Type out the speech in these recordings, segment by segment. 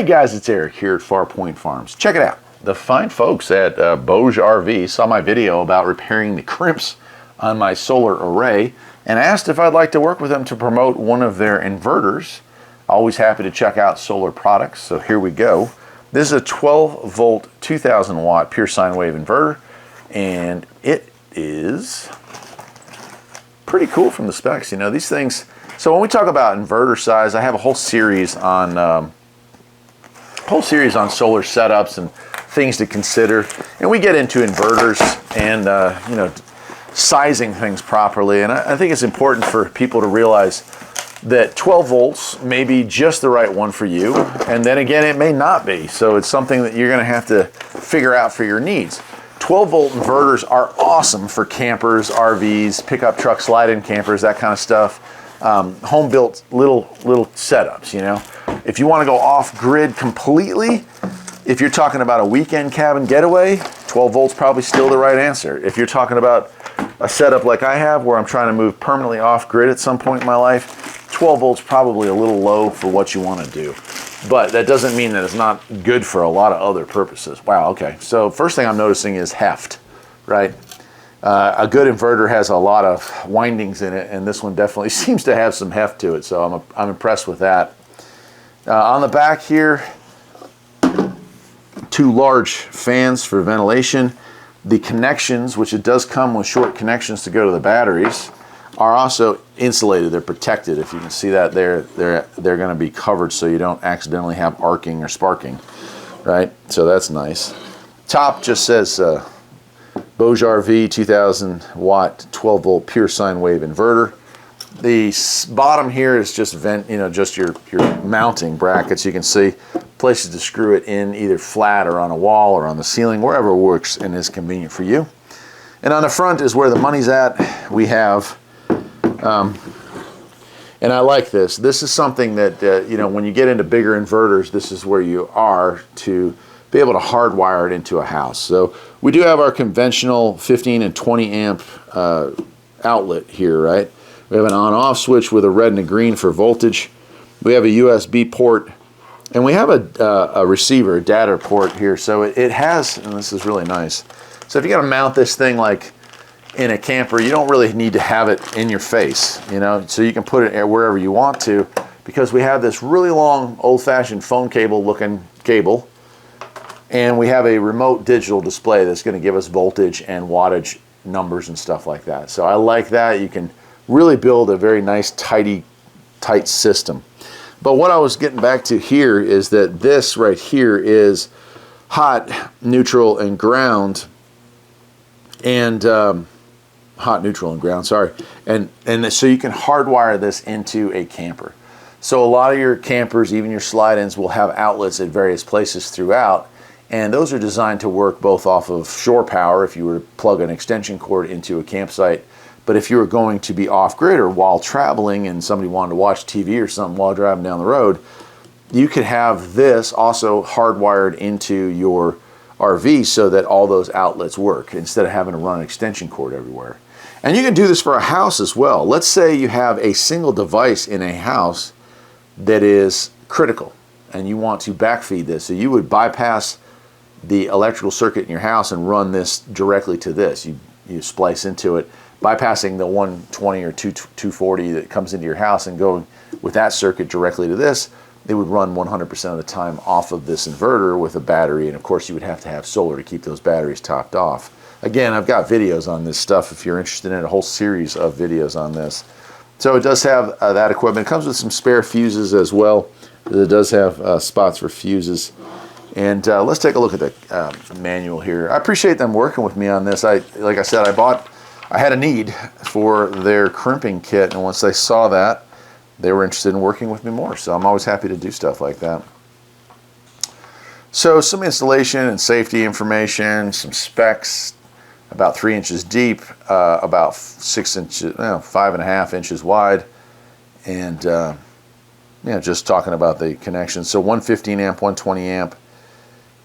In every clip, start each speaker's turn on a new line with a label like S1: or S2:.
S1: guys, it's Eric here at Farpoint Farms. Check it out. The fine folks at BougeRV saw my video about repairing the crimps on my solar array and asked if I'd like to work with them to promote one of their inverters. Always happy to check out solar products, so here we go. This is a 12 volt 2000 watt pure sine wave inverter, and it is pretty cool from the specs. You know, these things, so when we talk about inverter size, I have a whole series on solar setups and things to consider, and we get into inverters and you know, sizing things properly. And I think it's important for people to realize that 12 volts may be just the right one for you, and then again it may not be. So it's something that you're going to have to figure out for your needs. 12 volt inverters are awesome for campers, RVs, pickup truck, slide-in campers, that kind of stuff. Home built little setups, you know. If you want to go off grid completely, if you're talking about a weekend cabin getaway, 12 volts probably still the right answer. If you're talking about a setup like I have where I'm trying to move permanently off grid at some point in my life, 12 volts probably a little low for what you want to do. But that doesn't mean that it's not good for a lot of other purposes. Wow, okay. So first thing I'm noticing is heft, right? A good inverter has a lot of windings in it, and this one definitely seems to have some heft to it, so I'm impressed with that. On the back here, two large fans for ventilation. The connections, which it does come with short connections to go to the batteries, are also insulated. They're protected. If you can see that there, they're going to be covered so you don't accidentally have arcing or sparking, right? So that's nice. Top just says BougeRV 2000 watt 12 volt pure sine wave inverter. The bottom here is just just your mounting brackets. You can see places to screw it in, either flat or on a wall or on the ceiling, wherever works and is convenient for you. And on the front is where the money's at. We have, and I like this. This is something that, you know, when you get into bigger inverters, this is where you are to be able to hardwire it into a house. So we do have our conventional 15 and 20 amp outlet here, right? We have an on-off switch with a red and a green for voltage. We have a USB port, and we have a receiver, a data port here. So it has, and this is really nice. So if you're gonna mount this thing like in a camper, you don't really need to have it in your face, you know? So you can put it wherever you want to, because we have this really long, old-fashioned phone cable looking cable, and we have a remote digital display that's gonna give us voltage and wattage numbers and stuff like that. So I like that. You can really build a very nice, tight system. But what I was getting back to here is that this right here is hot, neutral, and ground, and hot, neutral, and ground, sorry. And so you can hardwire this into a camper. So a lot of your campers, even your slide-ins, will have outlets at various places throughout, and those are designed to work both off of shore power if you were to plug an extension cord into a campsite. But if you were going to be off-grid or while traveling and somebody wanted to watch TV or something while driving down the road, you could have this also hardwired into your RV so that all those outlets work instead of having to run an extension cord everywhere. And you can do this for a house as well. Let's say you have a single device in a house that is critical and you want to backfeed this. So you would bypass the electrical circuit in your house and run this directly to this. You splice into it, bypassing the 120 or 240 that comes into your house and going with that circuit directly to this. They would run 100% of the time off of this inverter with a battery, and of course you would have to have solar to keep those batteries topped off. Again, I've got videos on this stuff if you're interested in it, a whole series of videos on this. So it does have that equipment. It comes with some spare fuses as well. It does have spots for fuses. And let's take a look at the manual here. I appreciate them working with me on this. Like I said, I had a need for their crimping kit, and once they saw that, they were interested in working with me more. So I'm always happy to do stuff like that. So some installation and safety information, some specs, about 3 inches deep, about 6 inches, 5.5 inches wide, and just talking about the connections. So 115 amp, 120 amp,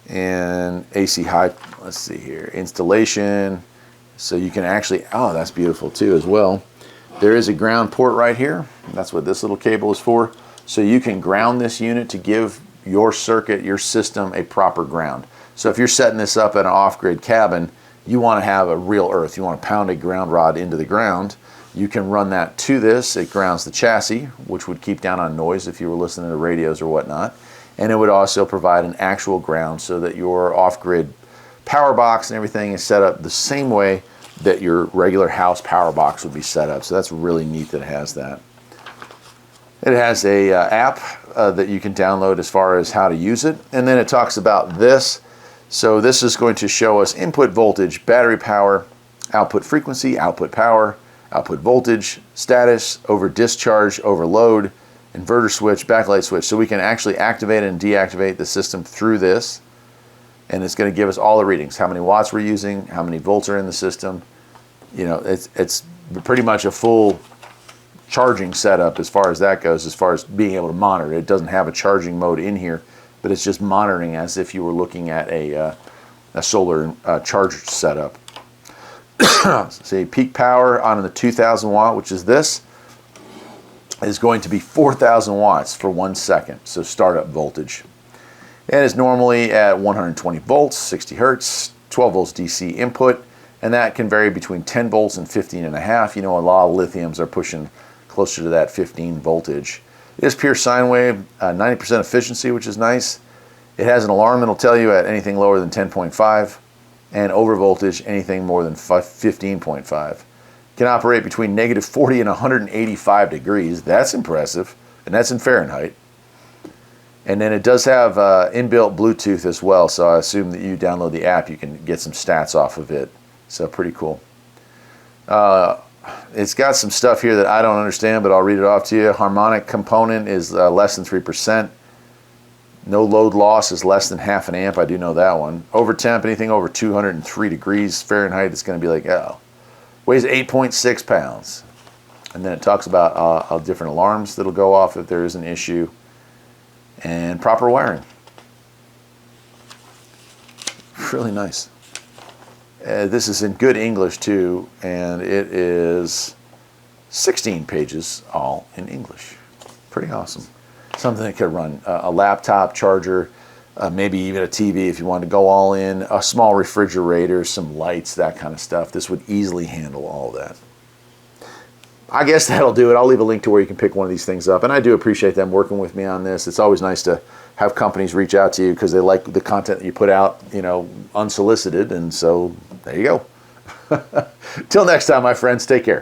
S1: and AC high. Let's see here, installation. So you can actually, oh, that's beautiful too as well. There is a ground port right here. That's what this little cable is for. So you can ground this unit to give your circuit, your system, a proper ground. So if you're setting this up in an off-grid cabin, you want to have a real earth. You want to pound a ground rod into the ground. You can run that to this. It grounds the chassis, which would keep down on noise if you were listening to radios or whatnot. And it would also provide an actual ground so that your off-grid power box and everything is set up the same way that your regular house power box would be set up. So that's really neat that it has that. It has a app that you can download as far as how to use it. And then it talks about this. So this is going to show us input voltage, battery power, output frequency, output power, output voltage, status, over discharge, over load, inverter switch, backlight switch. So we can actually activate and deactivate the system through this. And it's going to give us all the readings, how many watts we're using, how many volts are in the system. You know, it's pretty much a full charging setup as far as that goes, as far as being able to monitor. It doesn't have a charging mode in here, but it's just monitoring as if you were looking at a solar charger setup. Say peak power on the 2000 watt, which is this, is going to be 4,000 watts for 1 second. So startup voltage. And it's normally at 120 volts, 60 hertz, 12 volts DC input, and that can vary between 10 volts and 15 and a half. You know, a lot of lithiums are pushing closer to that 15 voltage. It is pure sine wave, 90% efficiency, which is nice. It has an alarm that'll tell you at anything lower than 10.5, and over voltage, anything more than 15.5. Can operate between -40 and 185 degrees. That's impressive, and that's in Fahrenheit. And then it does have inbuilt Bluetooth as well, so I assume that you download the app, you can get some stats off of it. So pretty cool. It's got some stuff here that I don't understand, but I'll read it off to you. Harmonic component is less than 3%. No load loss is less than half an amp. I do know that one. Over temp, anything over 203 degrees Fahrenheit, it's going to be like, oh. Weighs 8.6 pounds. And then it talks about different alarms that'll go off if there is an issue. And proper wiring. Really nice. This is in good English too, and it is 16 pages all in English. Pretty awesome. Something that could run a laptop charger, maybe even a TV if you wanted to go all in, a small refrigerator, some lights, that kind of stuff. This would easily handle all that. I guess that'll do it. I'll leave a link to where you can pick one of these things up. And I do appreciate them working with me on this. It's always nice to have companies reach out to you because they like the content that you put out, you know, unsolicited. And so there you go. Till next time, my friends, take care.